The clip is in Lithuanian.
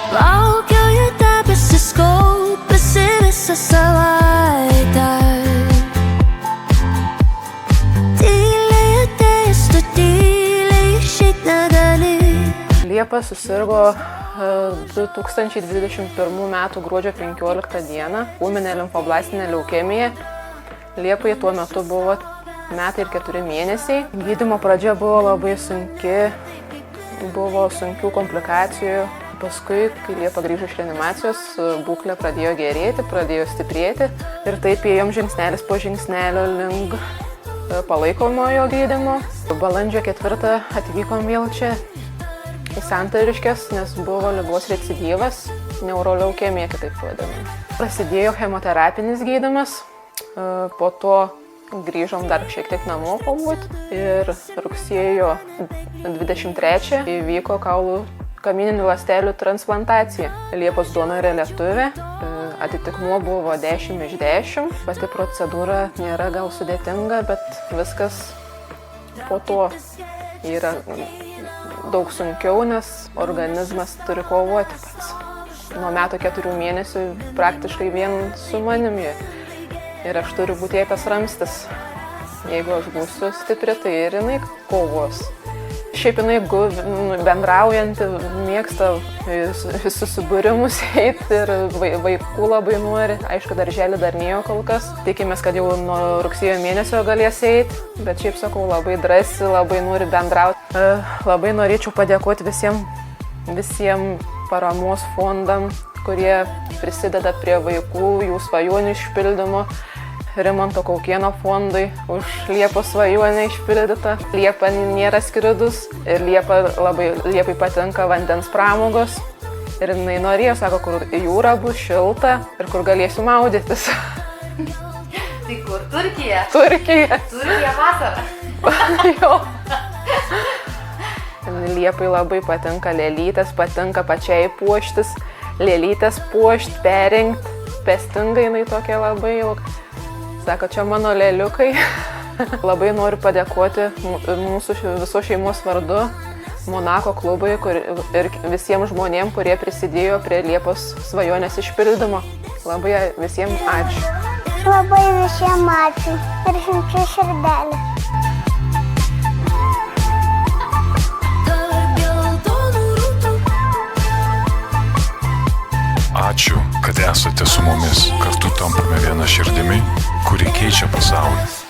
Laukiu jų debesis kaupėsi visą savaitę. Tyliai atėjęs, tu tyliai išeit negali. Liepa susirgo 2021 m. gruodžio 15 d. ūminė limfoblastinė leukemija. Liepai tuo metu buvo 1 metai ir 4 mėnesiai. Gydymo pradžia buvo labai sunki, buvo sunkių komplikacijų. Paskui, kai Liepa grįžo iš reanimacijos, būklė pradėjo gerėti, pradėjo stiprėti ir taip ėjom žingsnelis po žingsnelio link palaikomojo gydymo. Balandžio 4 atvykom vėl čia į Santariškes, nes buvo ligos recidyvas, neuroleukemija kitaip vadinama. Prasidėjo chemoterapinis gydymas, po to grįžom dar šiek tiek namo pabūti ir rugsėjo 23 įvyko kaulų kamieninių ląstelių transplantacija. Liepos donorė lietuvė, atitikmuo buvo 10 iš 10. Pati procedūra nėra gal sudėtinga, bet viskas po to yra daug sunkiau, nes organizmas turi kovoti pats. Nuo metų 4 mėnesių praktiškai vien su manimi. Ir aš turiu būti jai tas ramstis. Jeigu aš būsiu stipri, tai ir jinai kovos. Šiaip jinai bendraujanti, mėgsta susibūrimus eiti ir vaikų labai nori. Aišku, darželį dar nėjo kol kas. Tikimės, kad jau nuo rugsėjo mėnesio galės eiti, bet šiaip sakau, labai drąsi, labai nori bendrauti. Labai norėčiau padėkoti visiems paramos fondam, kurie prisideda prie vaikų, jų svajonių išpildymo. Rimanto Kaukėno fondui už Liepos svajonę išpildytą. Liepa nėra skridus ir Liepai patinka vandens pramogos. Ir jinai norėjo, sako, kur jūra bus šilta ir kur galėsiu maudytis. Tai kur? Turkija? Turkija. Turkija vasara. Jo. Liepai labai patinka lėlytės, patinka pačiai puoštis, lėlytės puošti, perrengti. Pestinga jinai tokia labai jau. Sako, čia mano lėliukai. Labai noriu padėkoti mūsų viso šeimos vardu Monako klubui ir visiems žmonėms, kurie prisidėjo prie Liepos svajonės išpildymo. Labai visiems ačiū. Labai visiems ačiū ir siunčiu širdelę. Ačiū, kad esate su mumis. Kartu tampame viena širdimi, kuri keičia pasaulį.